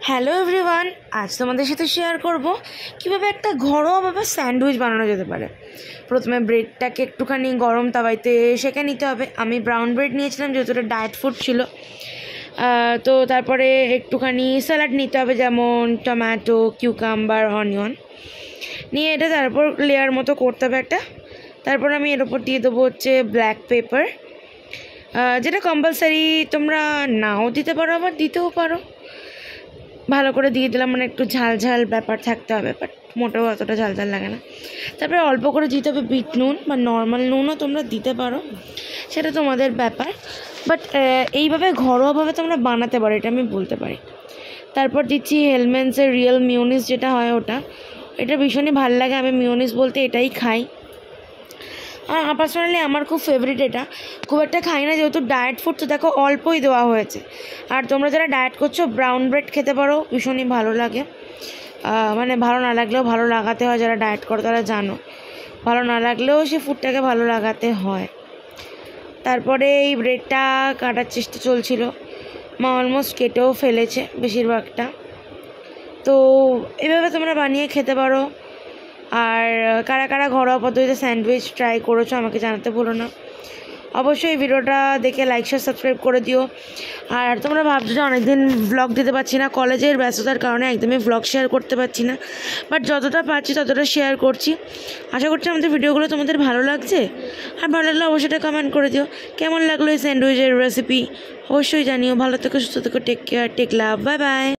Hello everyone, আজ তোমাদের সাথে শেয়ার করব কীভাবে একটা ঘরোয়াভাবে স্যান্ডউইচ বানানো যেতে পারে। প্রথমে ব্রেডটাকে একটুখানি গরম তাওয়াইতে সেঁকে নিতে হবে। আমি ব্রাউন ব্রেড নিয়েছিলাম যেহেতু এটা ডায়েট ফুড ছিল। তো তারপরে একটুখানি স্যালাড নিতে হবে, যেমন টমেটো, কিউকাম্বার, অনিয়ন নিয়ে এটা তারপর লেয়ার মতো করতে হবে একটা। তারপর আমি এর ওপর দিয়ে দেবো হচ্ছে ব্ল্যাক পেপার, যেটা কম্পালসারি, তোমরা নাও দিতে পারো আবার দিতেও পারো। ভালো করে দিয়ে দিলাম, মানে একটু ঝাল ঝাল ব্যাপার থাকতে হবে, বাট মোটেও অতটা ঝাল ঝাল লাগে না। তারপরে অল্প করে দিতে হবে বিট নুন বা নর্মাল নুনও তোমরা দিতে পারো, সেটা তোমাদের ব্যাপার। বাট এইভাবে ঘরোয়াভাবে তোমরা বানাতে পারো, এটা আমি বলতে পারি। তারপর দিচ্ছি হেলমেন্সের রিয়েল মিউনিস, যেটা হয় ওটা, এটা ভীষণই ভালো লাগে। আমি মিউনিস বলতে এটাই খাই। পার্সোনালি আমার খুব ফেভারিট এটা। খুব একটা খাই না যেহেতু ডায়েট ফুড, তো দেখো অল্পই দেওয়া হয়েছে। আর তোমরা যারা ডায়েট করছো ব্রাউন ব্রেড খেতে পারো, ভীষণই ভালো লাগে। মানে ভালো না লাগলেও ভালো লাগাতে হয়, যারা ডায়েট করো তারা জানো, ভালো না লাগলেও সে ফুডটাকে ভালো লাগাতে হয়। তারপরে এই ব্রেডটা কাটার চেষ্টা চলছিল, মা অলমোস্ট কেটেও ফেলেছে বেশিরভাগটা। তো এভাবে তোমরা বানিয়ে খেতে পারো। আর কারা কারা ঘরোয়া পদ্ধতিতে স্যান্ডউইচ ট্রাই করেছো আমাকে জানাতে ভুলো না। অবশ্যই ভিডিওটা দেখে লাইক শেয়ার সাবস্ক্রাইব করে দিও। আর তোমরা ভাবছো যে অনেকদিন ভ্লগ দিতে পারছি না, কলেজের ব্যস্ততার কারণে একদমই ভ্লগ শেয়ার করতে পারছি না, বাট যতটা পারছি ততটা শেয়ার করছি। আশা করছি আমাদের ভিডিওগুলো তোমাদের ভালো লাগছে। আর ভালো লাগলে অবশ্যই কমেন্ট করে দিও কেমন লাগলো এই স্যান্ডউইচের রেসিপি, অবশ্যই জানিও। ভালো থেকো, সুস্থ থেকো, টেক কেয়ার, টেক লাভ, বাই বাই।